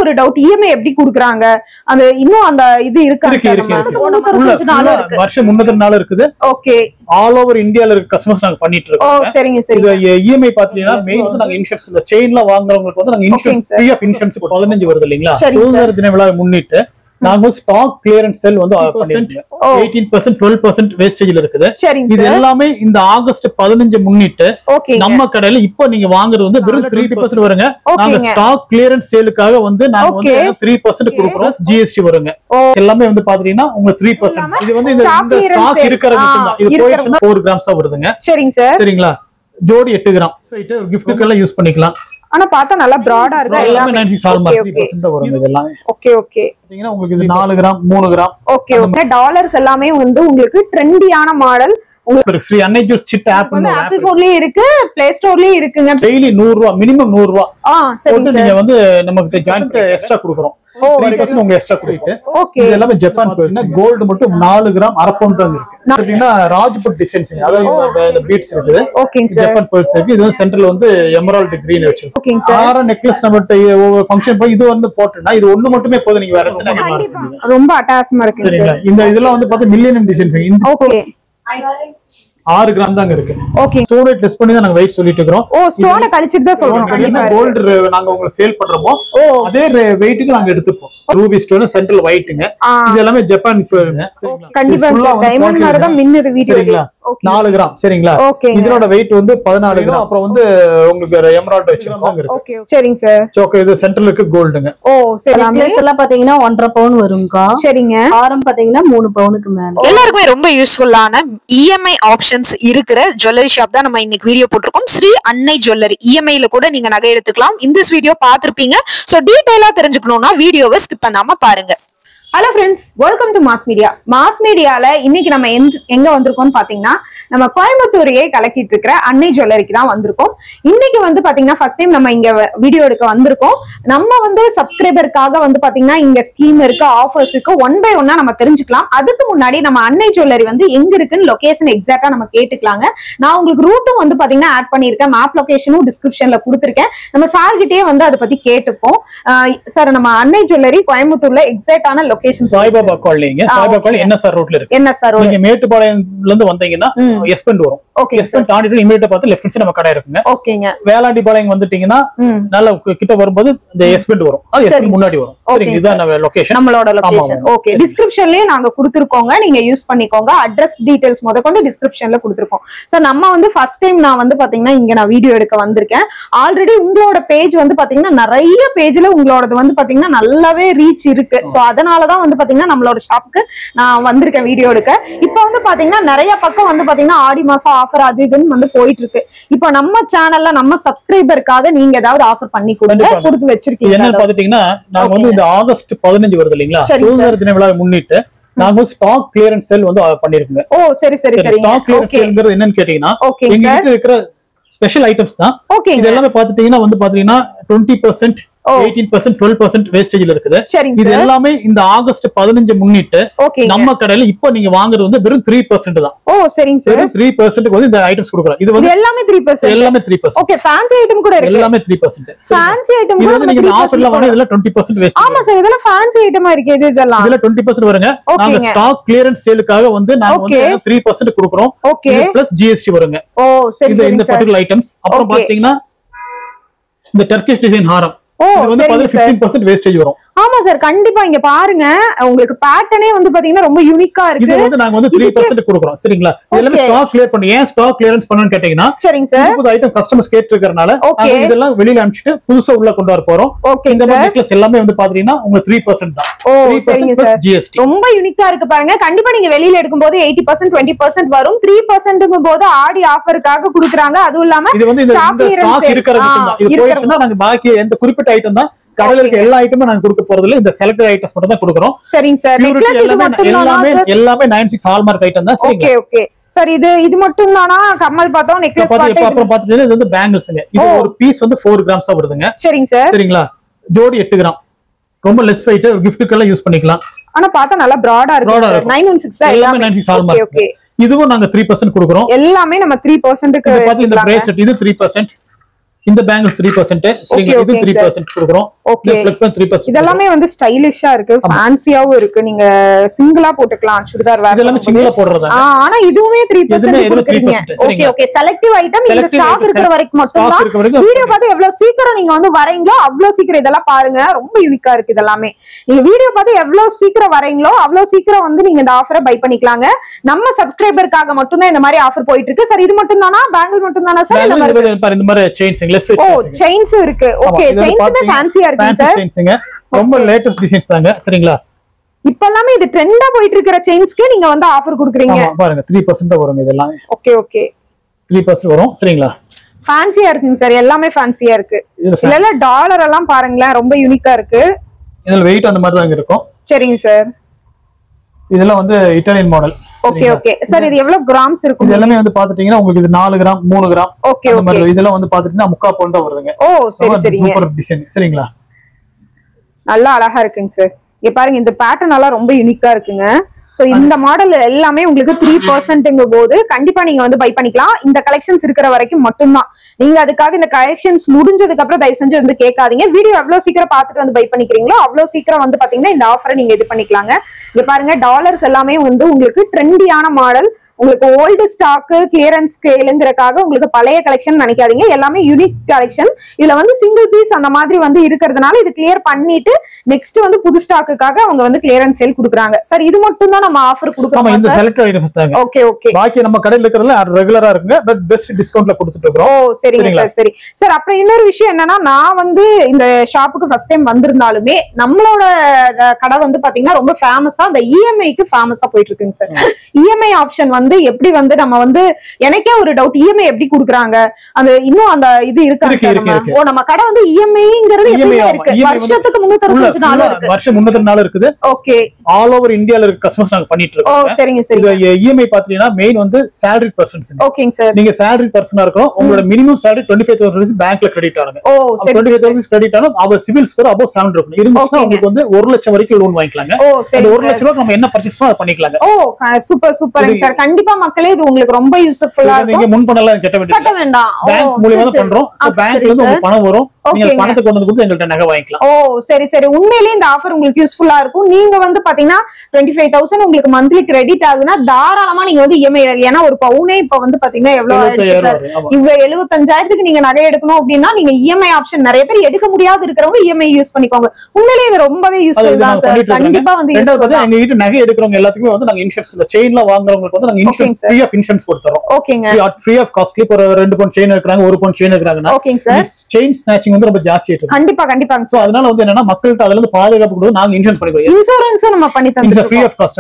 ஒரு doubt, EMI எப்படி குடுக்குறாங்க? அந்த இன்னும் அந்த இது இருக்கா? வருஷம் 3 நாள் இருக்குது. ஓகே, ஆல் ஓவர் இந்தியால இருக்க கஸ்டமர்ஸ் நாங்க பண்ணிட்டு இருக்கோம். ஓ சரிங்க சரிங்க. இது இஎம்ஐ பாத்தீங்கன்னா மெயின் வந்து நாங்க இன்சூரன்ஸ் இந்த செயின்ல வாங்குறவங்களுக்கு வந்து நாங்க இன்சூரன்ஸ் ஃப்ரீ ஆஃப் இன்சூரன்ஸ் 15 வருது இல்லீங்களா? சுதந்திர தின விழாவை முன்னிட்டு நாங்க ஸ்டாக் கிளியரன்ஸ் சேல் வந்து 18% 12% வேஸ்டேஜ்ல இருக்குது. இது எல்லாமே இந்த ஆகஸ்ட் 15 முன்னிட்டு நம்ம கடையில இப்போ நீங்க வாங்குறது வந்து வெறும் 3% வருங்க. நாங்க ஸ்டாக் கிளியரன்ஸ் சேலுக்காக வந்து நாங்க வந்து 3% கொடுக்குறோம். ஜிஎஸ்டி வருங்க. எல்லாமே வந்து பாத்தீங்கன்னா உங்களுக்கு 3%. இது வந்து இந்த ஸ்டாக் இருக்கிறது மட்டும் தான். இது போயிடுச்சுன்னா 4 கிராம்ஸ் தான் வருதுங்க. சரிங்க சார். சரிங்களா? ஜோடி 8 கிராம் கிஃப்ட்டுக்கு எல்லாம் யூஸ் பண்ணிக்கலாம். ஆனா பார்த்தா நல்லா பிராடா இருக்கு. எல்லாமே 96 ஆல்மார்க் 3% வரும். இது எல்லாமே ஓகே ஓகே. பாத்தீங்கன்னா உங்களுக்கு இது 4 gram 3 gram. Okay okay. Dollars எல்லாமே வந்து உங்களுக்கு ட்ரெண்டியான மாடல். உங்களுக்கு ஸ்ரீ அன்னை ஜூஸ் சிட் ஆப் வந்து ஆப்பிள் ஸ்டோர்லயே இருக்கு, பிளே ஸ்டோர்லயே இருக்குங்க. டெய்லி 100 ரூபாய் மினிமம் 100 ரூபாய். சரிங்க சார். நீங்க வந்து நமக்கு ஜாயிண்ட் எக்ஸ்ட்ரா கொடுக்குறோம். 3% உங்களுக்கு எக்ஸ்ட்ரா கொடுத்து. இது எல்லாமே ஜப்பான் பேர்ஸ்னா கோல்ட் மட்டும் 4 கிராம் அரை பவுண்ட் தான் இருக்கு. பாத்தீங்கன்னா ராஜ்புட் டிசைன்ஸ் அதாவது இந்த பீட்ஸ் இருக்குது. ஓகேங்க சார். ஜப்பான் பேர்ஸ் இருக்கு. இது சென்டர்ல வந்து எமரால்ட் கிரீன் வச்சிருக்கோம். ஓகேங்க சார். ஆற நெக்லஸ் நம்மட்ட ஒவ்வொரு ஃபங்க்ஷன் போய் இது வந்து போட்டுனா இது ஒண்ணு மட்டுமே போதும். நீங்க வேற எந்த ரொம்ப அட்டாச்மா இருக்கு. சரிங்களா? இந்த இதெல்லாம் வந்து பார்த்தா மில்லியனம் டிசைன்ஸ். இந்த ஓகே 6 கிராம் தாங்க இருக்கு. ஓகே. ஸ்டோனை டெஸ்ட் பண்ணி தான் நாங்க வெயிட் சொல்லிட்டு இருக்கோம். ஓ ஸ்டோனை கழிச்சிட்டு தான் சொல்றோம். என்ன கோல்ட் நாங்க உங்களுக்கு சேல் பண்றோமோ அதே வெயிட்க்கு நாங்க எடுத்துப்போம். ரூபி ஸ்டோன் சென்ட்ரல் ஒயிட்ங்க. இது எல்லாமே ஜப்பான் ஃபுல்ங்க. சரிங்களா? கண்டிப்பா டைமண்ட் மாதிரி தான் மின்னுது வீடியோ. சரிங்களா? 4 கிராம். சரிங்களா? இதோட வெயிட் வந்து 14 கிராம். அப்புறம் வந்து உங்களுக்கு எமரால்ட் வச்சிருக்கோம் இருக்கு. ஓகே சரிங்க சார். சோக்கோ இது சென்ட்ரல் இருக்கு கோல்ட்ங்க. ஓ சரி. நெக்லஸ் எல்லாம் பாத்தீங்கன்னா 1.5 பவுன் வரும்க்கா. சரிங்க. ஆரம் பாத்தீங்கன்னா 3 பவுனுக்கு மேல. எல்லாருக்குமே ரொம்ப யூஸ்ஃபுல்லான இஎம்ஐ ஆப்ஷன்ஸ் இருக்கிற ஜுவல்லரி ஷாப் தான் நம்ம இன்னைக்கு வீடியோ போட்டிருக்கோம். ஸ்ரீ அன்னை ஜுவல்லரி. இஎம்ஐல கூட நீங்க நகை எடுத்துக்கலாம். இந்த வீடியோ பார்த்திருப்பீங்க. சோ டீடைலா தெரிஞ்சுக்கணும்னா வீடியோவை ஸ்கிப் பண்ணாம பாருங்க. Hello friends, welcome to mass media. Mass மீடியால இன்னைக்கு நம்ம எங்க வந்திருக்கோம்னு பாத்தீங்கன்னா நம்ம கோயம்புத்தூரையே கலக்கிட்டு இருக்கிற அன்னை ஜுவல்லரிக்கு தான் வந்திருக்கோம். இன்னைக்கு வந்து பாத்தீங்கன்னா ஃபர்ஸ்ட் டைம் நம்ம இங்க வீடியோ எடுக்க வந்திருக்கோம். நம்ம வந்து சப்ஸ்கிரைபருக்காக வந்து பாத்தீங்கன்னா இங்க ஸ்கீம் இருக்கு, ஆஃபர்ஸ் இருக்கு, 1 by 1 நம்ம தெரிஞ்சுக்கலாம். அதுக்கு முன்னாடி நம்ம அன்னை ஜுவல்லரி வந்து எங்க இருக்குன்னு லொகேஷன் எக்ஸாக்டா நம்ம கேட்டுக்கலாங்க. நான் உங்களுக்கு ரூட்டும் வந்து பாத்தீங்கன்னா ஆட் பண்ணிருக்கேன். மேப் லொகேஷனும் டிஸ்கிரிப்ஷன்ல கொடுத்துருக்கேன். நம்ம சார்கிட்டே வந்து அதை பத்தி கேட்டுப்போம். சார், நம்ம அன்னை ஜுவல்லரி கோயம்புத்தூர்ல எக்ஸாக்டான லொகேஷன் சாய்பாபா காலனிங்க. சாய்பாபா காலனி என்எஸ்ஆர் ரோட்ல இருக்கு. NSR road. நீங்க மேட்டுப்பாளையம்ல இருந்து வந்தீங்கன்னா எஸ்பெண்ட் வரும். ஓகே. எஸ்பெண்ட் தாண்டிட்டு இமிடியேட்டா பார்த்து லெஃப்ட் சைடு நம்ம கடை இருக்குங்க. ஓகேங்க. வேளாண்டிபாளையம் வந்துட்டீங்கன்னா நல்ல கிட்ட வரும்போது இந்த எஸ்பெண்ட் வரும். அது எஸ்பெண்ட் முன்னாடி வரும். சரிங்க, இதுதான் நம்ம லொகேஷன். நம்மளோட லொகேஷன். ஓகே. டிஸ்கிரிப்ஷன்லயே நாங்க கொடுத்திருக்கோங்க. நீங்க யூஸ் பண்ணிக்கோங்க. அட்ரஸ் டீடைல்ஸ் முதற்கொண்டு டிஸ்கிரிப்ஷன்ல கொடுத்திருக்கோம். சோ நம்ம வந்து ஃபர்ஸ்ட் டைம் நான் வந்து பாத்தீங்கன்னா இங்க நான் வீடியோ எடுக்க வந்திருக்கேன். ஆல்ரெடி உங்களோட பேஜ் வந்து பாத்தீங்கன்னா நிறைய பேஜ்ல உங்களோடது வந்து பாத்தீங்கன்னா நல்லாவே ரீச் இருக்கு. சோ அதனாலதான் வந்து பாத்தீங்கன்னா நம்மளோட ஷாப்புக்கு நான் வந்திருக்கேன் வீடியோ எடுக்க. இப்ப வந்து பாத்தீங்கன்னா நிறைய பக்கம் வந்து பாத்தீங்கன்னா ஆடி மாசம் ஆஃபர் அது இதுன்னு வந்து போயிட்டு இருக்கு. இப்போ நம்ம சேனல்ல நம்ம சப்ஸ்கிரைபருக்காக நீங்க ஏதாவது ஆஃபர் பண்ணி கொடுத்து வச்சிருக்கீங்க. என்ன பாத்தீங்கன்னா நாங்க வந்து இந்த ஆகஸ்ட் 15 வருது இல்லீங்களா? சுதந்திர தின விழாவை முன்னிட்டு நாங்க ஸ்டாக் கிளியரன்ஸ் சேல் வந்து பண்ணிருக்கோங்க. ஓ சரி சரி சரி. ஸ்டாக் கிளியரன்ஸ் சேல்ங்கிறது என்னன்னு கேட்டீங்கன்னா எங்க இருக்கிற ஸ்பெஷல் ஐட்டம்ஸ் தான். இது எல்லாமே பாத்துட்டீங்கன்னா வந்து பாத்தீங்கன்னா 20% 18% 12% வேஸ்டேஜ்ல இருக்குது. இது எல்லாமே இந்த ஆகஸ்ட் 15 முன்னிட்டு நம்ம கடையில இப்போ நீங்க வாங்குறது வந்து வெறும் 3% தான். ஓ சரிங்க சார். 3% வந்து இந்த ஐட்டம்ஸ் கொடுக்குறோம். இது வந்து எல்லாமே 3%. எல்லாமே 3%. ஓகே. ஃபேன்சி ஐட்டம் கூட இருக்கு. எல்லாமே 3%. ஃபேன்சி ஐட்டம் கூட நீங்க ஆஃபர்ல வாங்குனா இதெல்லாம் 20% வேஸ்ட். ஆமா சார், இதெல்லாம் ஃபேன்சி ஐட்டமா இருக்கு. இதெல்லாம் இதுல 20% வருங்க. நாங்க ஸ்டாக் கிளியரன்ஸ் சேலுக்காக வந்து நாங்க வந்து 3% கொடுக்குறோம். ஓகே. பிளஸ் ஜிஎஸ்டி வருங்க. ஓ சரி சரி. இந்த பர்టిక్యులர் ஐட்டம்ஸ் அப்புறம் பாத்தீங்கன்னா இந்த டர்க்கிஷ் டிசைன் ஹாரம் இது வந்து 15% வேஸ்டேஜ் வரும். ஆமா சார், கண்டிப்பா. இங்க பாருங்க, உங்களுக்கு பேட்டர்னே வந்து பாத்தீங்கன்னா ரொம்ப யூனிக்கா இருக்கு. இது வந்து நாங்க வந்து 3% கொடுக்குறோம். சரிங்களா? இதெல்லாம் ஸ்டாக் கிளியர் பண்ணி ஏன் ஸ்டாக் கிளியரன்ஸ் பண்ணனும்னு கேட்டீங்கன்னா சரிங்க சார், புது ஐட்டம் கஸ்டமர்ஸ் கேட்டிருக்கறனால நாங்க இதெல்லாம் வெளியில அனுப்பிச்சிட்டு புதுசா உள்ள கொண்டு வர போறோம். இந்த நெக்லஸ் எல்லாமே வந்து பாத்தீங்கன்னா உங்களுக்கு 3% தான். ஓ சரிங்க சார். ஜிஎஸ்டி ரொம்ப யூனிக்கா இருக்கு பாருங்க. கண்டிப்பா நீங்க வெளியில எடுக்கும்போது 80% 20% வரும். 3%ங்கும் போது ஆடி ஆஃபருக்காக கொடுக்குறாங்க. அதுவும் இல்லாம இது வந்து இந்த ஸ்டாக் இருக்கிறது தான். இது போயிடுச்சுன்னா நாங்க பாக்கி எந்த குறிப்பிட்ட ஐட்டம் தான் கடையில இருக்க எல்லா ஐட்டமும் நாங்க கொடுக்க போறது இல்ல. இந்த செலக்டட் ஐட்டம்ஸ் மட்டும் தான் கொடுக்குறோம். சரிங்க சார். நெக்லஸ் எல்லாமே 96 ஹால்மார்க் ஐட்டம் தான். Okay okay sir. இது மட்டும் தானா? கம்மல் பார்த்தோம், நெக்லஸ் பார்த்தோம். அப்புறம் பாத்துட்டீங்கன்னா இது வந்து பேங்கிள்ஸ்ங்க. இது ஒரு பீஸ் வந்து 4 கிராம்ஸ் வருதுங்க. சரிங்க சார். சரிங்களா? ஜோடி 8 கிராம். ரொம்ப லெஸ் வெயிட், கிஃப்ட்டுக்கு எல்லாம் யூஸ் பண்ணிக்கலாம். ஆனா பார்த்தா நல்லா பிராடா இருக்கு. 916 எல்லாமே 96 ஹால்மார்க். ஓகே. இதுவும் நாங்க 3% கொடுக்குறோம். எல்லாமே நம்ம 3%க்கு பாத்தீங்க. இந்த பிரேஸ்லெட் இது 3%. இந்த பேங்கிள்ஸ் 3% சரிங்களா, இது 3% கொடுக்குறோம். ஓகே, ஃபிளெக்ஸ்பன் 3%. இதெல்லாம் வந்து ஸ்டைலிஷா இருக்கு, ஃபேன்சியாவும் இருக்கு. நீங்க சிங்கிளா போட்டுக்கலாம் சுடிதார் வேர். இதெல்லாம் சிங்கிளா போடுறதா, ஆனா இதுவுமே 3% கொடுக்குறீங்க. ஓகே ஓகே, செலக்டிவ் ஐட்டம் இந்த ஸ்டாக் இருக்கிற வரைக்கும் மட்டும் தான். வீடியோ பார்த்து எவ்வளவு சீக்கிரம் நீங்க வந்து வரீங்களோ அவ்வளவு சீக்கிரம் இதெல்லாம் பாருங்க, ரொம்ப யூனிக்கா இருக்கு இதெல்லாமே. நீங்க வீடியோ பார்த்து எவ்வளவு சீக்கிரம் வரீங்களோ அவ்வளவு சீக்கிரம் வந்து நீங்க இந்த ஆஃபரை பை பண்ணிக்கலாங்க. நம்ம சப்ஸ்கிரைபருக்காக மட்டும் தான் இந்த மாதிரி ஆஃபர் போயிட்டு இருக்கு சார். இது மட்டும் தானா, பேங்கிள் மட்டும் தானா சார்? இந்த மாதிரி செயின்ஸ் செயின்ஸும் இருக்கு. ஓகே, செயின்ஸுமே ஃபேன்சியா இருக்கு சார். செயின்ஸ்ங்க ரொம்ப லேட்டஸ்ட் டிசைன்ஸ் தாங்க சரிங்களா. இப்ப எல்லாமே இது ட்ரெண்டா போயிட்டு இருக்கிற செயின்ஸ்க்கு நீங்க வந்து ஆஃபர் கொடுக்குறீங்க. பாருங்க 3% தான் வரும் இதெல்லாம். ஓகே ஓகே, 3% வரும் சரிங்களா. ஃபேன்சியா இருக்குங்க சார், எல்லாமே ஃபேன்சியா இருக்கு. இல்ல டாலர் எல்லாம் பாருங்களேன், ரொம்ப யூனிக்கா இருக்கு. இதுல வெயிட் அந்த மாதிரி தான் இருக்கும். சரிங்க சார். இதெல்லாம் வந்து Italian model. Okay okay sir, இது எவ்வளவு கிராம்ஸ் இருக்கும்? இது எல்லாமே வந்து பாத்துட்டீங்கன்னா உங்களுக்கு இது 4 கிராம் 3 கிராம் ஓகே அந்த மாதிரி. இதெல்லாம் வந்து பாத்துட்டீங்கன்னா 3/4 பவுன் தான் வருதுங்க. ஓ சரி சரிங்க, சூப்பர் டிசைன் சரிங்களா. நல்லா அழகா இருக்குங்க சார். இங்க பாருங்க, இந்த பேட்டர்ன் எல்லாம் ரொம்ப யூனிக்கா இருக்குங்க. சோ இந்த மாடல் எல்லாமே உங்களுக்கு 3%ங்க போது கண்டிப்பா நீங்க வந்து பை பண்ணிக்கலாம். இந்த கலெக்ஷன்ஸ் இருக்கிற வரைக்கும் மட்டும்தான். நீங்க அதுக்காக இந்த கலெக்ஷன்ஸ் முடிஞ்சதுக்கு அப்புறம் தயவு செஞ்சு வந்து கேட்காதீங்க. வீடியோ எவ்வளவு சீக்கிரம் பார்த்துட்டு வந்து பை பண்ணிக்கிறீங்களோ அவ்வளவு சீக்கிரம் வந்து பாத்தீங்கன்னா இந்த ஆஃபரை நீங்க இது பண்ணிக்கலாங்க. இங்க பாருங்க, டாலர்ஸ் எல்லாமே வந்து உங்களுக்கு ட்ரெண்டியான மாடல். உங்களுக்கு ஓல்டு ஸ்டாக் கிளியரன்ஸ் சேலுங்கிறதுக்காக உங்களுக்கு பழைய கலெக்ஷன் நினைக்காதீங்க, எல்லாமே யூனிக் கலெக்ஷன். இதுல வந்து சிங்கிள் பீஸ் அந்த மாதிரி வந்து இருக்கிறதுனால இது கிளியர் பண்ணிட்டு நெக்ஸ்ட் வந்து புது ஸ்டாக்குக்காக அவங்க வந்து கிளியரன்ஸ் சேல் கொடுக்குறாங்க சார். இது மட்டும் தான் நம்ம ஆஃபர் கொடுக்கிறோம். இந்த செலக்டட் ஐட்டம்ஸ் தாங்க. ஓகே ஓகே, பாக்கி நம்ம கடையில இருக்கறதுல ரெகுலரா இருக்குங்க, பட் பெஸ்ட் டிஸ்கவுண்ட்ல கொடுத்துட்டு இருக்கோம். ஓ சரிங்க சார். சரி சார், அப்புறம் இன்னொரு விஷயம் என்னன்னா, நான் வந்து இந்த ஷாப்புக்கு ஃபர்ஸ்ட் டைம் வந்திருந்தாலுமே நம்மளோட கடை வந்து பாத்தீங்கன்னா ரொம்ப ஃபேமஸா அந்த இஎம்ஐக்கு ஃபேமஸா போயிட்டு இருக்குங்க சார். இஎம்ஐ ஆப்ஷன் வந்து எப்படி வந்து நம்ம வந்து எனக்கே ஒரு டவுட், இஎம்ஐ எப்படி குடுக்குறாங்க? அந்த இன்னும் அந்த இது இருக்காங்க. ஓ நம்ம கடை வந்து இஎம்ஐங்கிறது எப்பவுமே இருக்கு, வருஷத்துக்கு 365 நாள் இருக்கு. வருஷம் 365 நாள் இருக்குது. ஓகே, ஆல் ஓவர் இந்தியால இருக்க கஸ்டமர்ஸ் நாங்க பண்ணிட்டு இருக்கோம். ஓ சரிங்க சரி. இந்த இஎம்ஐ பாத்தீங்கன்னா மெயின் வந்து salary persons. ஓகேங்க சார். நீங்க salary person இருக்கணும், உங்களோட மினிமம் salary 25,000 rupees பேங்க்ல கிரெடிட் ஆகுங்க. ஓ சரி, 25,000 rupees கிரெடிட் ஆகும். அவர் சிவில் ஸ்கோர் above 7 இருக்கும். இருந்துச்சுன்னா உங்களுக்கு வந்து 1 லட்சம் வரைக்கும் லோன் வாங்கிக்கலாங்க. ஓ சரி, 1 லட்சம் ரூபாய் நம்ம என்ன பர்ச்சேஸ் பண்ணா பண்ணிக்கலாங்க. ஓ சூப்பர் சூப்பர்ங்க சார். கண்டிப்பா மக்களே இது உங்களுக்கு ரொம்ப யூஸ்ஃபுல்லா இருக்கும். நீங்க முன் பண்ணலாம் கட்ட வேண்டாம். பேங்க் மூலமா தான் பண்றோம். சோ பேங்க்ல இருந்து உங்களுக்கு பணம் வரும். நீங்க பணத்தை கொண்டு வந்து கொடுத்து எங்கள்ட்ட நகை வாங்கிக்கலாம். ஓ சரி சரி, உண்மையிலேயே இந்த ஆஃபர் உங்களுக்கு யூஸ்ஃபுல்லா இருக்கும். நீங்க வந்து பாத்தீங்கன்னா 25,000 உங்களுக்கு மந்த்லி கிரெடிட் ஆகுதுன்னா தாராளமா நீங்க வந்து இஎம்ஐ, ஏன்னா ஒரு பவுனே இப்ப வந்து பாத்தீங்கன்னா எவ்வளவு ஆயிடுச்சு சார். இவங்க 75,000க்கு நீங்க நகை எடுக்கணும் அப்படின்னா நீங்க இஎம்ஐ ஆப்ஷன் நிறைய பேர் எடுக்க முடியாது இருக்கிறவங்க இஎம்ஐ யூஸ் பண்ணிக்கோங்க. உண்மையிலேயே இது ரொம்பவே யூஸ்ஃபுல் தான் சார். கண்டிப்பா வந்து எங்க வீட்டு நகை எடுக்கிறவங்க எல்லாத்துக்குமே வந்து நாங்க இன்சூரன்ஸ், இந்த செயின்ல வாங்குறவங்களுக்கு வந்து நாங்க இன்சூரன்ஸ் ஃப்ரீ ஆஃப் இன்சூரன்ஸ் கொடுத்துறோம். ஓகேங்க, ஃப்ரீ ஆஃப் காஸ்ட்லி. ஒரு 2 பவுன் செயின் எடுக்கறாங்க, 1 பவுன் செயின் எடுக்கறாங்கன்னா ஓகேங்க சார், செயின் ஸ்நாச்சிங் வந்து ரொம்ப ஜாஸ்தி இருக்கு. கண்டிப்பா கண்டிப்பா. சோ அதனால வந்து என்னன்னா மக்கள்கிட்ட அதுல இருந்து பாதுகாப்பு கொடுத்து நாங்க இன்சூரன்ஸ் பண்ணிக்கிறோம். இன்சூரன்ஸ் நம்ம பண்ணி தந்துறோம் ஃப்ரீ ஆஃப் காஸ்ட்.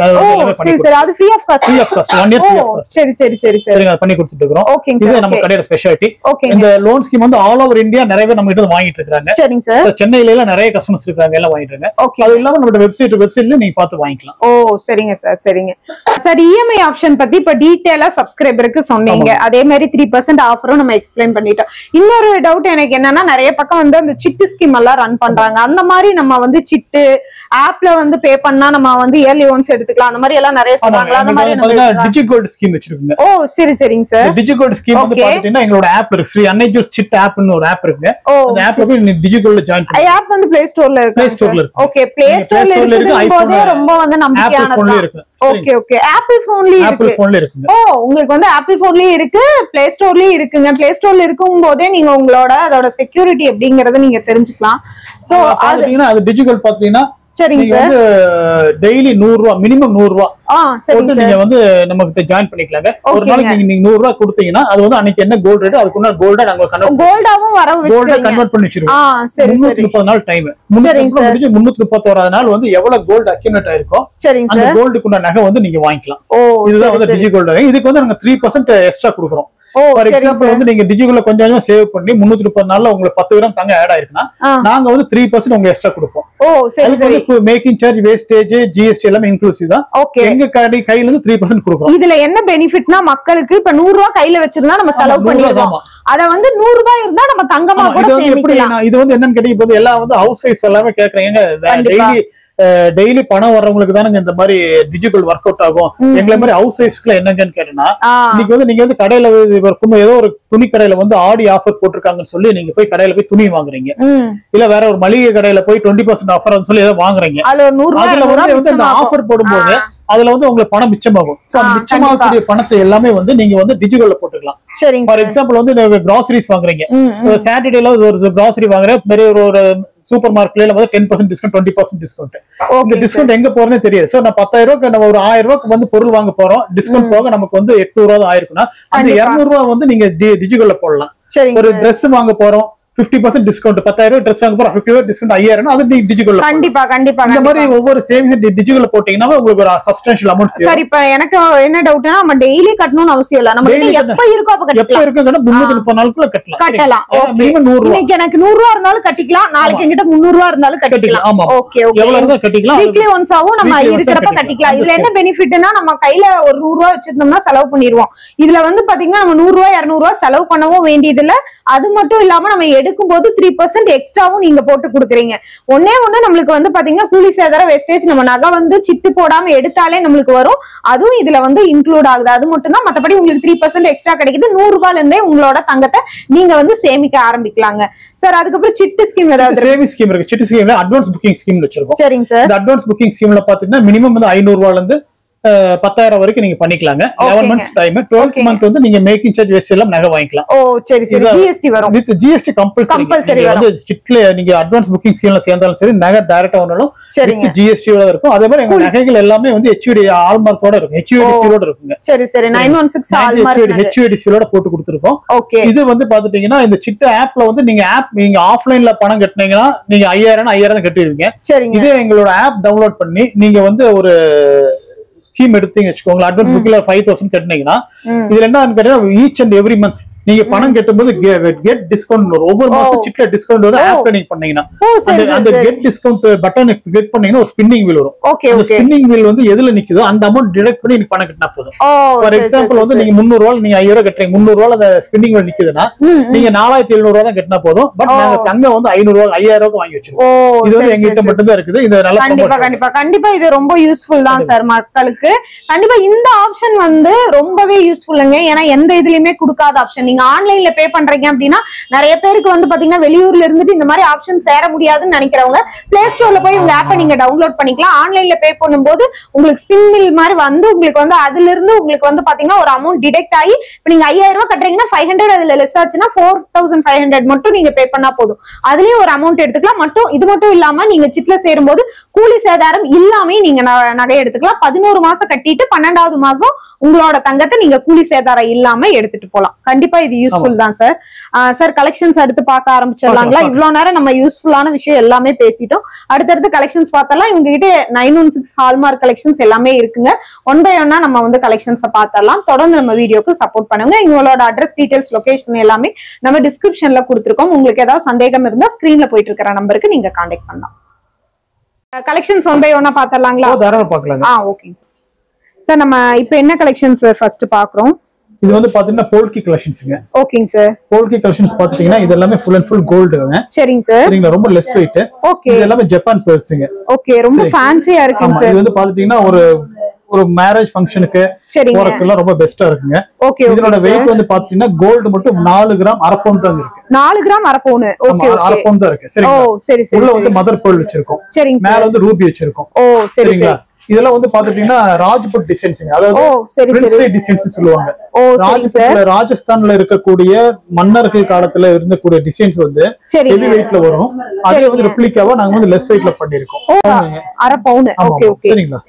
சரி சரி, அது free of cost. Free of cost 1 year free of cost. சரி சரி சரி சரி, அதை பண்ணி கொடுத்துட்டு இருக்கோம். ஓகேங்க இது சார், நம்ம கடையோட ஸ்பெஷாலிட்டி. ஓகேங்க. இந்த லோன் ஸ்கீம் வந்து ஆல் ஓவர் இந்தியா நிறைய பேர் நம்ம கிட்ட வாங்கிட்டு இருக்காங்க. சரிங்க சார். சென்னையில எல்லாம் நிறைய கஸ்டமர்ஸ் இருக்காங்க, எல்லாம் வாங்கிட்டு இருக்காங்க. ஓகே, அது இல்லாம நம்ம வெப்சைட்ல நீங்க பார்த்து வாங்கிக்கலாம். ஓ சரிங்க சார் சரிங்க சார். இஎம்ஐ ஆப்ஷன் பத்தி இப்ப டீடைலா சப்ஸ்கிரைபருக்கு சொன்னீங்க. அதே மாதிரி 3% ஆஃபரும் நம்ம எக்ஸ்பிளைன் பண்ணிட்டோம். இன்னொரு டவுட் எனக்கு என்னன்னா, நிறைய பக்கம் வந்து அந்த சிட்டு ஸ்கீம் எல்லாம் ரன் பண்றாங்க. அந்த மாதிரி நம்ம வந்து சிட்டு ஆப்ல வந்து பே பண்ணா நம்ம வந்து இயர்லி ஒன்ஸ் எடுத்துக்கலாம், அந்த மாதிரி எல்லாம் நிறைய சொல்றாங்க. அந்த மாதிரி நம்ம டிஜிகோல்ட் ஸ்கீம் வச்சிருக்கோங்க. ஓ சரி சரிங்க சார். டிஜிகோல்ட் ஸ்கீம் வந்து பாத்தீங்கன்னா எங்களோட ஆப் இருக்கு, ஸ்ரீ அன்னை ஜுவல்ஸ் சிட் ஆப்னு ஒரு ஆப் இருக்கு. அந்த ஆப்ல போய் நீங்க டிஜிகோல்ட் ஜாயின் பண்ணி ஆப் வந்து பிளே ஸ்டோர்ல இருக்கு. பிளே ஸ்டோர்ல இருக்கு. ஓகே, பிளே ஸ்டோர்ல இருக்கும்போதே ரொம்ப வந்து நம்பிக்கையானது இருக்கு. ஓகே ஓகே, ஆப்பிள் போன்லயே இருக்கு. ஆப்பிள் போன்ல இருக்குங்க. ஓ உங்களுக்கு வந்து ஆப்பிள் போன்லயே இருக்கு, பிளே ஸ்டோர்லயே இருக்குங்க. பிளே ஸ்டோர்ல இருக்கும்போதே நீங்க உங்களோட அதோட செக்யூரிட்டி எப்படிங்கறத நீங்க தெரிஞ்சுக்கலாம். சோ அது டிஜிகோல்ட் பாத்தீங்கன்னா சரிங்க சார், டெய்லி 100 ரூபாய் மினிமம் 100 ரூபாய் சரிங்க நீங்க வந்து நம்ம கிட்ட ஜாயின் பண்ணிக்கலாங்க. ஒரு நாளைக்கு நீங்க 100 ரூபாய் கொடுத்தீங்கன்னா அது வந்து அன்னைக்கு என்ன கோல்ட் ரேட் அதுக்குள்ள கோல்டா நாங்க கோல்டாவும் வர கோல்டா கன்வெர்ட் பண்ணி வச்சிருக்கோம். சரி சரி, 330 நாள் டைம். 331 நாள் வந்து எவ்வளவு கோல்ட் அக்யூமுலேட் ஆயிருக்கும் அந்த கோல்டுக்குள்ள நகை வந்து நீங்க வாங்கிக்கலாம். இதுதான் வந்து டிஜிகோல்ட். இதுக்கு வந்து நாங்க 3% எக்ஸ்ட்ரா கொடுக்குறோம். ஃபார் எக்ஸாம்பிள் வந்து நீங்க டிஜிகோல்ல கொஞ்சம் கொஞ்சம் சேவ் பண்ணி 330 நாள்ல உங்களுக்கு 10 கிராம் தங்க ஆட் ஆயிருக்குன்னா நாங்க வந்து 3% உங்களுக்கு எக்ஸ்ட்ரா கொடுப்போம். மேக்கிங் சார்ஜ், வேஸ்டேஜ், ஜிஎஸ்டி எல்லாம் இன்க்ளூசிவ் தான். எங்க கையில இருந்து 3% கொடுக்குறோம். இதுல என்ன பெனிஃபிட்னா, மக்களுக்கு இப்ப 100 ரூபாய் கையில வச்சிருந்தா நம்ம செலவு பண்ணிடுவோம். அத வந்து 100 ரூபாய் இருந்தா நம்ம தங்கமா கூட சேமிக்கலாம். இது வந்து என்னன்னு கேட்டீங்க, இப்ப எல்லாம் வந்து ஹவுஸ் வைஃப்ஸ் எல்லாமே கேக்குறாங்க, டெய்லி டெய்லி பணம் வர்றவங்களுக்கு தானே இந்த மாதிரி டிஜிட்டல் ஒர்க் அவுட் ஆகும். எங்களை மாதிரி ஹவுஸ் ஒய்ஃப்ஸ்க்குள்ள என்னங்கன்னு கேட்டீங்கன்னா, இன்னைக்கு வந்து நீங்க வந்து கடையில ஏதோ ஒரு துணி கடையில வந்து ஆடி ஆஃபர் போட்டிருக்காங்கன்னு சொல்லி நீங்க போய் கடையில போய் துணி வாங்குறீங்க, இல்ல வேற ஒரு மளிகை கடையில போய் 20% ஆஃபர் சொல்லி ஏதோ வாங்குறீங்க. அதுல வந்து அந்த ஆஃபர் போடும்போது அதுல வந்து உங்களுக்கு பணம் மிச்சமாகும். சோ அந்த மிச்சமாகக்கூடிய பணத்தை எல்லாமே வந்து நீங்க வந்து டிஜிட்டல்ல போட்டுக்கலாம். ஃபார் எக்ஸாம்பிள் வந்து நீங்க கிராசரிஸ் வாங்குறீங்க, சாட்டர்டேல ஒரு கிராசரி வாங்குறேன், பெரிய ஒரு சூப்பர் மார்க்கெட்ல வந்து 10% டிஸ்கவுண்ட் 20% டிஸ்கவுண்ட். இந்த டிஸ்கவுண்ட் எங்க போறேன்னு தெரியாது. சோ நான் 10,000 ரூபாய்க்கு நம்ம ஒரு 1000 ரூபாய்க்கு வந்து பொருள் வாங்க போறோம், டிஸ்கவுண்ட் போக நமக்கு வந்து 800 ரூபாய் ஆயிருக்குன்னா அந்த 200 ரூபாய் வந்து நீங்க டிஜிட்டல்ல போடலாம். ஒரு Dress வாங்க போறோம் 50% டிஸ்கவுண்ட், 10,000 Dress வாங்க போறோம் 50% டிஸ்கவுண்ட் 5,000, அது நீங்க டிஜிட்டல்ல கண்டிப்பா கண்டிப்பா இந்த மாதிரி ஒவ்வொரு சேவிங்ஸ் டிஜிட்டல்ல போட்டீங்கன்னா உங்களுக்கு ஒரு சப்ஸ்டான்ஷியல் அமௌண்ட் சேரும். சரி, இப்ப எனக்கு என்ன டவுட்னா, நம்ம டெய்லி கட்டணும்னு அவசியம் இல்ல, நம்ம எப்ப இருக்கோ அப்ப கட்டலாம். எப்ப இருக்கோ 330 நாளுக்குள்ள கட்டலாம். மினிமம் 100 ரூபாய். இன்னைக்கு எனக்கு 100 ரூபாய் இருந்தாலும் கட்டிக்கலாம், நாளைக்கு என்கிட்ட 300 ரூபாய் இருந்தாலும் கட்டிக்கலாம். ஆமா, ஓகே ஓகே, எவ்வளவு இருந்தாலும் கட்டிக்கலாம். வீக்லி ஒன்ஸ் ஆவும் நம்ம இருக்கிறப்ப கட்டிக்கலாம். இதுல என்ன பெனிஃபிட்னா, நம்ம கையில ஒரு 100 ரூபாய் வச்சிருந்தோம்னா செலவு பண்ணிடுவோம். இதுல வந்து பாத்தீங்கன்னா நம்ம 100 ரூபாய் 200 ரூபாய் செலவு பண்ணவும் வேண்டியது இல்ல. அது மட்டும் இல்லாம நம்ம எடுக்கும் போது 3% எக்ஸ்ட்ராவும் நீங்க போட்டு கொடுக்குறீங்க. ஒண்ணு நம்மளுக்கு வந்து பாத்தீங்கன்னா கூலி சேதார வேஸ்டேஜ், நம்ம நகை வந்து சிட்டு போடாம எடுத்தாலே நம்மளுக்கு வரும், அதுவும் இதுல வந்து இன்க்ளூட் ஆகுது. அது மட்டும் தான், மத்தபடி உங்களுக்கு 3% எக்ஸ்ட்ரா கிடைக்குது. 100 ரூபாயில இருந்தே உங்களோட தங்கத்தை நீங்க வந்து சேமிக்க ஆரம்பிக்கலாங்க சார். அதுக்கப்புறம் சிட்டு ஸ்கீம் ஏதாவது சேவிங் ஸ்கீம் இருக்கு. சிட்டு ஸ்கீம்ல அட்வான்ஸ் புக்கிங் ஸ்கீம் வச்சிருக்கோம். சரிங்க சார். இந்த அட்வான்ஸ் புக்கிங் ஸ்கீம்ல பாத்தீங்கன்னா மினிமம் வந்து 500 ரூபாயில இருந்து 10,000 வரைக்கும் நீங்க பண்ணிக்கலாங்க. 11 months டைம். 12th month வந்து நீங்க மேக்கிங் சார்ஜ் வேஸ்ட் எல்லாம் நகை வாங்கிக்கலாம். ஓ சரி சரி, ஜிஎஸ்டி வரும். வித் ஜிஎஸ்டி கம்பல்சரி வந்து ஸ்ட்ரிக்ட்லி நீங்க அட்வான்ஸ் புக்கிங் ஸ்கீம்ல சேர்ந்தாலும் சரி, நகை டைரக்டா வந்தாலும் வித் ஜிஎஸ்டி ஓட இருக்கும். அதே மாதிரி எங்க நகைகள் எல்லாமே வந்து HUD ஹால்மார்க்கோட இருக்கும், HUD சீலோட இருக்குங்க. சரி சரி, 916 ஹால்மார்க் HUD சீலோட போட்டு கொடுத்திருக்கோம். இது வந்து பாத்துட்டீங்கன்னா இந்த சிட்டு ஆப்ல வந்து நீங்க ஆஃப்லைன்ல பணம் கட்டினீங்கன்னா நீங்க 5,000 கட்டிடுவீங்க. இதே எங்களோட ஆப் டவுன்லோட் பண்ணி நீங்க வந்து ஒரு ஸ்கீம் எடுத்தீங்க வச்சுக்கோங்களேன், அட்வான்ஸ் புக்ல 5,000 கட்டினீங்கன்னா இதுல என்ன கேட்டீங்கன்னா ஈச் அண்ட் எவ்ரி மந்த் நீங்க பணம் கட்டும்போது கெட் டிஸ்கவுண்ட் வரும். ஒவ்வொரு மாசம் சிட்ல டிஸ்கவுண்ட் வரும். ஆப் நீங்க பண்ணீங்கன்னா அந்த கெட் டிஸ்கவுண்ட் பட்டன் கிளிக் பண்ணீங்கன்னா ஒரு ஸ்பின்னிங் வீல் வரும். அந்த ஸ்பின்னிங் வீல் வந்து எதுல நிக்குதோ அந்த அமௌண்ட் டிடக்ட் பண்ணி நீங்க பணம் கட்டினா போதும். ஃபார் எக்ஸாம்பிள் வந்து நீங்க 300 ரூபாய் நீங்க 5,000 கட்டுறீங்க, 300 ரூபாய் அந்த ஸ்பின்னிங் வீல் நிக்குதுன்னா நீங்க 4,700 ரூபாய் தான் கட்டினா போதும். பட் நாங்க தங்கம் வந்து 500 ரூபாய் 5,000 ரூபாய் வாங்கி வச்சிருக்கோம். இது வந்து எங்ககிட்ட மட்டும் தான் இருக்குது. இது நல்ல கண்டிப்பா கண்டிப்பா கண்டிப்பா இது ரொம்ப யூஸ்ஃபுல் தான் சார் மக்களுக்கு. கண்டிப்பா இந்த ஆப்ஷன் வந்து ரொம்பவே யூஸ்ஃபுல்லுங்க. ஏன்னா எந்த இதுலயுமே கொடுக்காத ஆப்ஷன். நீங்க ஆன்லைன்ல பே பண்றீங்க அப்படின்னா நிறைய பேருக்கு வந்து பாத்தீங்கன்னா வெளியூர்ல இருந்துட்டு இந்த மாதிரி ஆப்ஷன் சேர முடியாதுன்னு நினைக்கிறவங்க பிளே ஸ்டோர்ல போய் உங்க ஆப்பை நீங்க டவுன்லோட் பண்ணிக்கலாம். ஆன்லைன்ல பே பண்ணும்போது உங்களுக்கு ஸ்பின் மில் மாதிரி வந்து உங்களுக்கு வந்து அதுல இருந்து உங்களுக்கு வந்து பாத்தீங்கன்னா ஒரு அமௌண்ட் டிடெக்ட் ஆகி, இப்ப நீங்க 5,000 ரூபாய் கட்டுறீங்கன்னா 500 அதுல லெஸ் ஆச்சுன்னா 4,500 மட்டும் நீங்க பே பண்ணா போதும். அதுலயும் ஒரு அமௌண்ட் எடுத்துக்கலாம். இது மட்டும் இல்லாம நீங்க சிட்ல சேரும்போது கூலி சேதாரம் இல்லாம நீங்க நகை எடுத்துக்கலாம். 11 மாசம் கட்டிட்டு 12வது மாசம் உங்களோட தங்கத்தை நீங்க கூலி சேதாரம் இல்லாம எடுத்துட்டு போலாம். கண்டிப்பா இது யூஸ்ஃபுல் தான் சார். சார் கலெக்ஷன்ஸ் அடுத்து பார்க்க ஆரம்பிச்சிடலாங்களா? இவ்வளவு நேரம் நம்ம யூஸ்ஃபுல்லான விஷயம் எல்லாமே பேசிட்டோம். அடுத்தடுத்து கலெக்ஷன்ஸ் பார்த்தலாம். இவங்க கிட்ட 916 ஹால்மார்க் கலெக்ஷன்ஸ் எல்லாமே இருக்குங்க. ஒன் பை ஒன்னா நம்ம வந்து கலெக்ஷன்ஸை பார்த்தலாம். தொடர்ந்து நம்ம வீடியோக்கு சப்போர்ட் பண்ணுங்க. இவங்களோட அட்ரஸ் டீடைல்ஸ் லொகேஷன் எல்லாமே நம்ம டிஸ்கிரிப்ஷன்ல கொடுத்துருக்கோம். உங்களுக்கு ஏதாவது சந்தேகம் இருந்தா ஸ்கிரீன்ல போயிட்டு இருக்கிற நம்பருக்கு நீங்க கான்டாக்ட் பண்ணலாம். கலெக்ஷன்ஸ் ஒன் பை ஒன்னா பார்த்தலாங்களா? தாராளமா பார்க்கலாம். Okay sir. நம்ம இப்போ என்ன கலெக்ஷன்ஸ் ஃபர்ஸ்ட் பாக்குறோம்? இது வந்து பாத்தீங்கன்னா போல்கி கலெக்ஷன்ஸ்ங்க. ஓகேங்க சார். போல்கி கலெக்ஷன்ஸ் பாத்துட்டீங்கன்னா இது எல்லாமே ஃபுல் அண்ட் ஃபுல் கோல்டுங்க. சரிங்க சார். சரிங்களா, ரொம்ப லெஸ் வெயிட். ஓகே. இது எல்லாமே ஜப்பான் பேர்ல்ஸ்ங்க. ஓகே, ரொம்ப ஃபேன்சியா இருக்குங்க சார். இது வந்து பாத்துட்டீங்கன்னா ஒரு மேரேஜ் ஃபங்க்ஷனுக்கு போறதுக்குலாம் ரொம்ப பெஸ்டா இருக்குங்க. ஓகே. இதோட வெயிட் வந்து பாத்துட்டீங்கன்னா கோல்டு மட்டும் 4 கிராம் அரை பவுன் தான் இருக்கு. 4 கிராம் அரை பவுன். ஓகே, அரை பவுன் தான் இருக்கு. சரிங்களா. சரி சரி. உள்ள வந்து மதர் பேர்ல் வச்சிருக்கோம். சரிங்க சார். மேல வந்து ரூபி வச்சிருக்கோம். சரிங்களா. இதெல்லாம் வந்து பாத்துட்டீங்கன்னா ராஜ்புட் டிசைன்ஸ்ங்க, அதாவது பிரின்ஸ்லி டிசைன்ஸ் சொல்லுவாங்க. ராஜ்புட்ல ராஜஸ்தான்ல இருக்கக்கூடிய மன்னர்கள் காலத்துல இருந்தக்கூடிய டிசைன்ஸ் வந்து ஹெவி வெயிட்ல வரும். அதே வந்து ரெப்ளிகாவா நாங்க வந்து லெஸ் வெயிட்ல பண்ணிருக்கோம். அரை பவுன். Okay okay. சரிங்களா.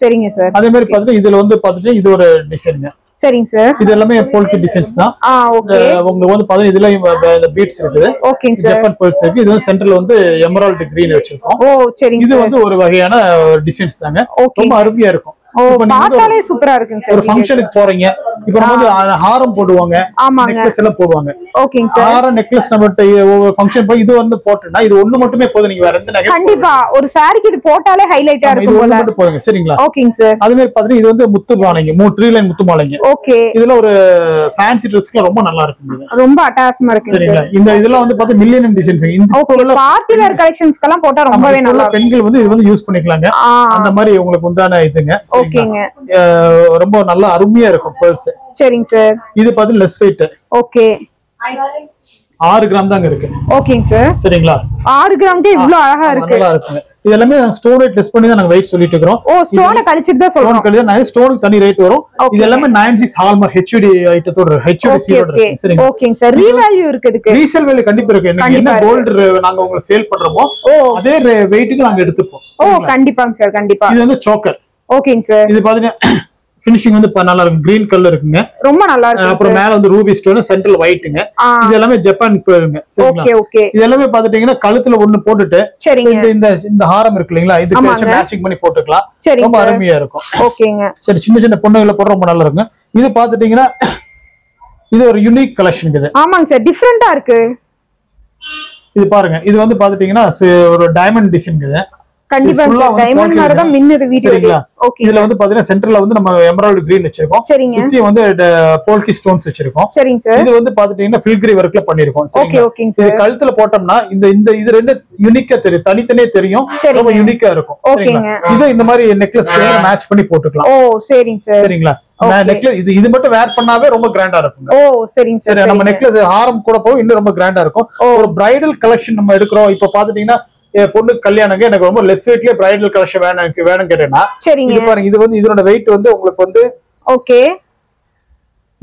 சரிங்க சார். அதே மாதிரி பாத்துட்டு இதுல வந்து பாத்துட்டு இது ஒரு டிசைன்ங்க. சரிங்க சார். இது எல்லாமே போல்கி டிசைன்ஸ் தான். ஓகே. உங்களுக்கு வந்து பாத்தீங்கன்னா இதுல இந்த பீட்ஸ் இருக்குது. ஓகேங்க சார். ஜப்பான் பேர்ல்ஸ் இருக்கு. இது வந்து சென்டர்ல வந்து எமரால்ட் கிரீன் வச்சிருக்கோம். சரிங்க. இது வந்து ஒரு வகையான டிசைன்ஸ் தாங்க. ரொம்ப அருமையா இருக்கும். பார்த்தாலே சூப்பரா இருக்குங்க சார். ஒரு ஃபங்க்ஷனுக்கு போறீங்க, இப்போ நம்ம வந்து ஹாரம் போடுவாங்க, நெக்லஸ் எல்லாம் போடுவாங்க. ஓகேங்க சார். ஹாரம் நெக்லஸ் நம்ம ஒவ்வொரு ஃபங்க்ஷன் போய் இது வந்து போட்டுனா இது ஒண்ணு மட்டுமே போதும். நீங்க வேற எந்த நகை கண்டிப்பா ஒரு சாரிக்கு இது போட்டாலே ஹைலைட்டா இருக்கும் போல. இது மட்டும் போடுங்க சரிங்களா? ஓகேங்க சார். அதே மாதிரி பாத்தீங்கன்னா இது வந்து முத்து மாலைங்க, 3 லைன் முத்து மாலைங்க. ஓகே. இதுல ஒரு ஃபேன்சி ட்ரெஸ்க்கு ரொம்ப நல்லா இருக்கும். ரொம்ப அட்டாச்மா இருக்கு சரிங்களா? இந்த இதெல்லாம் வந்து பாத்தீங்கன்னா மில்லியன் டிசைன்ஸ். இந்த பார்ட்டி வேர் கலெக்ஷன்ஸ்க்கு எல்லாம் போட்டா ரொம்பவே நல்லா இருக்கும். பெண்கள் வந்து இது வந்து யூஸ் பண்ணிக்கலாங்க. அந்த மாதிரி உங்களுக்கு உண்டான இதுங்க. ஓகேங்க. ரொம்ப நல்லா அருமையா இருக்கும் பர்ஸ். சரிங்க சார். இது பாத்தீங்கன்னா லெஸ் வெயிட். ஓகே. 6 கிராம் தாங்க இருக்கு. ஓகேங்க சார். சரிங்களா? 6 கிராம்க்கு இவ்ளோ அழகா இருக்கு. நல்லா இருக்குங்க. இது எல்லாமே ஸ்டோன் ரேட் டெஸ்ட் பண்ணி தான் நாங்க வெயிட் சொல்லிட்டு இருக்கோம். ஸ்டோனை கழிச்சிட்டு தான் சொல்றோம். ஸ்டோன் கழிச்சா நான் ஸ்டோனுக்கு தனி ரேட் வரும். இது எல்லாமே 96 ஹால்மார்க் HUD ஐட்டத்தோட HUD சீரோட இருக்கு. சரிங்க. ஓகேங்க சார். ரீவேல்யூ இருக்கு இதுக்கு. ரீசேல் வேல்யூ கண்டிப்பா இருக்கு. நீங்க என்ன கோல்ட் நாங்க உங்களுக்கு சேல் பண்றோமோ அதே வெயிட்டுக்கு நாங்க எடுத்துப்போம். கண்டிப்பாங்க சார் கண்டிப்பா. இது வந்து சோக்கர். ஓகேங்க சார். இது பாத்தீங்கன்னா ஃபினிஷிங் வந்து நல்லா இருக்கும். கிரீன் கலர் இருக்குங்க. ரொம்ப நல்லா இருக்கு. அப்புறம் மேல வந்து ரூபி ஸ்டோன், சென்ட்ரல் ஒயிட்ங்க. இது எல்லாமே ஜப்பான் பேருங்க. சரிங்களா? ஓகே. இது எல்லாமே பாத்துட்டீங்கன்னா கழுத்துல ஒண்ணு போட்டுட்டு இந்த ஹாரம் இருக்கு இல்லீங்களா, இதுக்கு மேட்சிங் பண்ணி போட்டுக்கலாம். ரொம்ப அருமையா இருக்கும். ஓகேங்க. சரி, சின்ன சின்ன பொண்ணுங்களை போட ரொம்ப நல்லா இருக்கும். இது பாத்துட்டீங்கன்னா இது ஒரு யூனிக் கலெக்ஷன். இது ஆமாங்க சார், டிஃபரெண்டா இருக்கு. இது பாருங்க, இது வந்து பாத்துட்டீங்கன்னா ஒரு டைமண்ட் டிசைன். இது கண்டிப்பா டைமண்ட் மாதிரி தான் மின்னுது வீடியோல. ஓகே. இதுல வந்து பாத்தீங்கன்னா சென்டர்ல வந்து நம்ம எமரால்ட் கிரீன் வச்சிருக்கோம். சுத்தி வந்து போல்கி ஸ்டோன்ஸ் வச்சிருக்கோம். சரிங்க சார். இது வந்து பாத்துட்டீங்கன்னா ஃபில்கிரி வர்க்ல பண்ணிருக்கோம். ஓகே ஓகேங்க சார். இது கழுத்துல போட்டோம்னா இது ரெண்டு யூனிக்கா தெரியும், தனித்தனியே தெரியும். ரொம்ப யூனிக்கா இருக்கும். சரிங்களா? இது இந்த மாதிரி நெக்லஸ் மேட்ச் பண்ணி போட்டுக்கலாம். சரிங்க சார். சரிங்களா? நெக்லஸ் இது மட்டும் வேர் பண்ணாவே ரொம்ப கிராண்டா இருக்கும். சரிங்க சார். நம்ம நெக்லஸ் ஹாரம் கூட போய் இன்னும் ரொம்ப கிராண்டா இருக்கும். ஒரு பிரைடல் கலெக்ஷன் நம்ம எடுக்கிறோம். இப்ப பாத்துட்டீங்கன்னா பொண்ணு கல்யாணங்க எனக்கு ரொம்ப லெஸ் வெயிட்லயே பிரைடல் கலெக்ஷன் வேணும் கேட்டேன்னா இது பாருங்க. இது வந்து இதோட வெயிட் வந்து உங்களுக்கு வந்து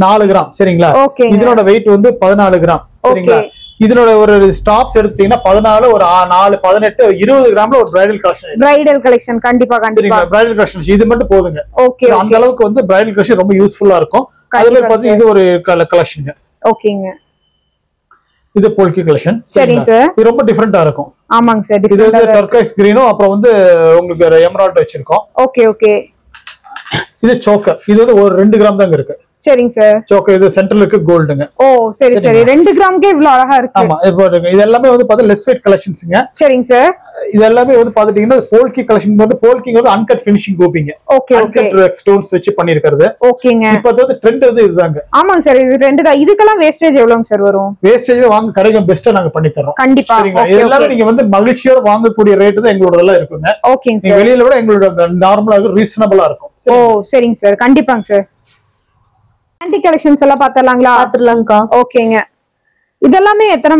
4 கிராம். சரிங்களா? இதனோட வெயிட் வந்து 14 கிராம். சரிங்களா? இதனோட ஒரு ஸ்டாப்ஸ் எடுத்துட்டீங்கன்னா 14, ஒரு 4, 18, 20 கிராம்ல ஒரு பிரைடல் கலெக்ஷன். கண்டிப்பா கண்டிப்பா பிரைடல் கலெக்ஷன் இது மட்டும் போதுங்க. அந்த அளவுக்கு வந்து பிரைடல் கலெக்ஷன் ரொம்ப யூஸ்ஃபுல்லா இருக்கும். அதுல பாத்தீங்கன்னா இது ஒரு கலெக்ஷன். ஓகேங்க. இது போல்கி கலெக்ஷன். சரிங்க சார். இது ரொம்ப டிஃபரெண்டா இருக்கும். ஆமாங்க சார். இது வந்து டர்கைஸ் கிரீனும் அப்புறம் வந்து உங்களுக்கு எமரால்ட் வச்சிருக்கோம். ஓகே. இது சோக்கர். இது வந்து ஒரு 2 கிராம் தாங்க இருக்கு. சரிங்க சார். சோக்கர் இது சென்டர்ல இருக்கு கோல்டுங்க. சரி 2 கிராம்க்கே இவ்ளோ அழகா இருக்கு. ஆமா, இது எல்லாமே வந்து பாத்தா லெஸ் வெயிட் கலெக்ஷன்ஸ்ங்க. சரிங்க சார். இது எல்லாமே வந்து பாத்துட்டீங்கன்னா போல்கி கலெக்ஷன் வந்து போல்கி வந்து அன்கட் ஃபினிஷிங் கோப்பிங்க. அன்கட் ஸ்டோன்ஸ் வச்சு பண்ணிருக்கிறது. ஓகேங்க. இப்போ வந்து ட்ரெண்ட் வந்து இதுதாங்க. ஆமாங்க சார், இது ட்ரெண்ட் தான். இதுக்கெல்லாம் வேஸ்டேஜ் எவ்வளவுங்க சார் வரும்? வேஸ்டேஜ் வாங்க கடைக்கு பெஸ்டா நாங்க பண்ணி தரோம். கண்டிப்பா. சரிங்களா? எல்லாமே நீங்க வந்து மகிழ்ச்சியோட வாங்கக்கூடிய ரேட் தான் எங்களோடதெல்லாம் இருக்குங்க. ஓகேங்க சார். வெளியில விட எங்களோட நார்மலா இருக்கும், ரீசனபிளா இருக்கும். சரிங்க சார். கண்டிப்பாங்க சார். ஆன்டிக் கலெக்ஷன்ஸ் எல்லாம் பாத்தலாங்களா? பாத்துறலாம்க்கா. ஓகேங்க. இதெல்லாமே எத்தனை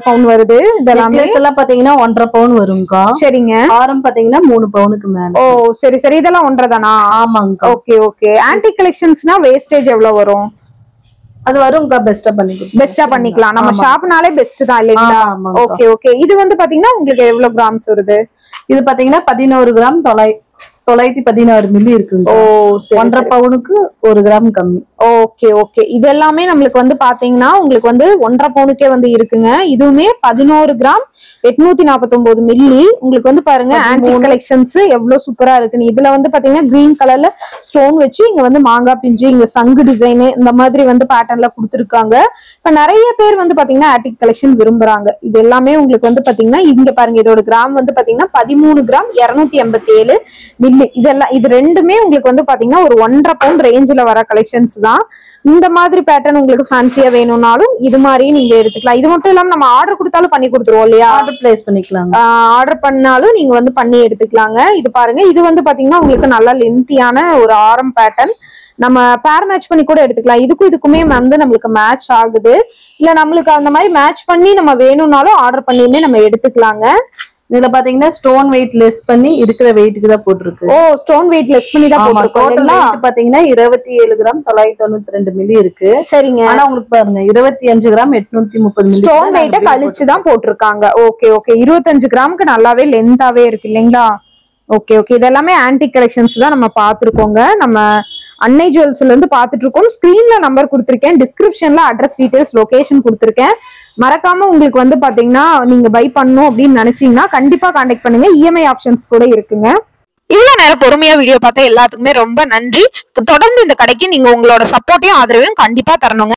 பவுன் வருது? இதெல்லாம் எல்லாம் பாத்தீங்கன்னா 1.5 பவுன் வரும்க்கா. சரிங்க. ஆரம் பாத்தீங்கன்னா 3 பவுனுக்கு மேல. சரி இதெல்லாம் 1.5 தானா? ஆமாங்கக்கா. ஓகே. ஆன்டிக் கலெக்ஷன்ஸ்னா வேஸ்டேஜ் எவ்வளவு வரும்? அது வரும்க்கா. பெஸ்டா பண்ணிக்கலாம். நம்ம ஷாப்னாலே பெஸ்ட் தான் இல்லைங்களா? ஓகே. இது வந்து பாத்தீங்கன்னா உங்களுக்கு எவ்வளவு கிராம்ஸ் வருது? இது பாத்தீங்கன்னா 11 கிராம் 916 மில்லி இருக்குங்க. 1.5 பவுனுக்கு 1 கிராம் கம்மி. ஓகே. இது எல்லாமே நம்மளுக்கு வந்து பாத்தீங்கன்னா உங்களுக்கு வந்து 1.5 பவுனுக்கே வந்து இருக்குங்க. இதுவுமே 11 கிராம் 849 மில்லி. உங்களுக்கு வந்து பாருங்க ஆன்டிக் கலெக்ஷன்ஸ் எவ்வளவு சூப்பரா இருக்குன்னு. இதுல வந்து பாத்தீங்கன்னா கிரீன் கலர்ல ஸ்டோன் வச்சு இங்க வந்து மாங்காய் பிஞ்சு, இங்க சங்கு டிசைன், இந்த மாதிரி வந்து பேட்டர்ன்ல கொடுத்துருக்காங்க. இப்ப நிறைய பேர் வந்து பாத்தீங்கன்னா ஆன்டிக் கலெக்ஷன் விரும்புறாங்க. இது எல்லாமே உங்களுக்கு வந்து பாத்தீங்கன்னா இங்க பாருங்க, இதோட கிராம் வந்து பாத்தீங்கன்னா 13 கிராம் 287 மில்லி. இது ரெண்டுமே உங்களுக்கு வந்து பாத்தீங்கன்னா ஒரு 1.5 பவுண்ட் ரேஞ்சில வர கலெக்ஷன்ஸ் தான். இந்த மாதிரி பேட்டர்ன் உங்களுக்கு ஃபேன்சியா வேணும்னாலும் இது மாதிரி நீங்க எடுத்துக்கலாம். இது மட்டும் இல்லாம நம்ம ஆர்டர் கொடுத்தாலும் பண்ணி கொடுத்துருவோம் இல்லையா? ஆர்டர் பிளேஸ் பண்ணிக்கலாம். ஆர்டர் பண்ணாலும் நீங்க வந்து பண்ணி எடுத்துக்கலாங்க. இது பாருங்க, இது வந்து பாத்தீங்கன்னா உங்களுக்கு நல்ல லென்த்தியான ஒரு ஆரம் பேட்டர்ன். நம்ம பேர் மேட்ச் பண்ணி கூட எடுத்துக்கலாம். இதுக்குமே வந்து நம்மளுக்கு மேட்ச் ஆகுது. இல்ல நம்மளுக்கு அந்த மாதிரி மேட்ச் பண்ணி நம்ம வேணும்னாலும் ஆர்டர் பண்ணியுமே நம்ம எடுத்துக்கலாங்க. இதுல பாத்தீங்கன்னா ஸ்டோன் வெயிட் லெஸ் பண்ணி இருக்கிற வெயிட்டுக்கு தான் போட்டுருக்கு. ஸ்டோன் வெயிட் லெஸ் பண்ணி தான் போட்டுருக்கு. பாத்தீங்கன்னா 27 கிராம் 992 மில்லி இருக்கு. சரிங்க. ஆனா உங்களுக்கு பாருங்க 25 கிராம் 830 மில்லி ஸ்டோன் வெயிட்ட கழிச்சுதான் போட்டிருக்காங்க. ஓகே 25 கிராமுக்கு நல்லாவே லென்த்தாவே இருக்கு இல்லைங்களா? ஓகே இதெல்லாமே ஆன்டிக் கலெக்ஷன்ஸ் தான் நம்ம பாத்துருக்கோங்க. நம்ம அன்னை ஜுவல்ஸ்ல இருந்து பாத்துட்டு இருக்கோம். ஸ்கிரீன்ல நம்பர் கொடுத்துருக்கேன், டிஸ்கிரிப்ஷன்ல அட்ரஸ் டீடைல்ஸ் லொகேஷன் கொடுத்துருக்கேன். மறக்காம உங்களுக்கு வந்து பாத்தீங்கன்னா நீங்க பை பண்ணணும் அப்படின்னு நினைச்சீங்கன்னா கண்டிப்பா கான்டாக்ட் பண்ணுங்க. இஎம்ஐ ஆப்ஷன்ஸ் கூட இருக்குங்க. இவ்வளவு நேரம் பொறுமையா வீடியோ பார்த்த எல்லாத்துக்குமே ரொம்ப நன்றி. தொடர்ந்து இந்த கடைக்கு நீங்க உங்களோட சப்போர்ட்டையும் ஆதரவையும் கண்டிப்பா தரணுங்க.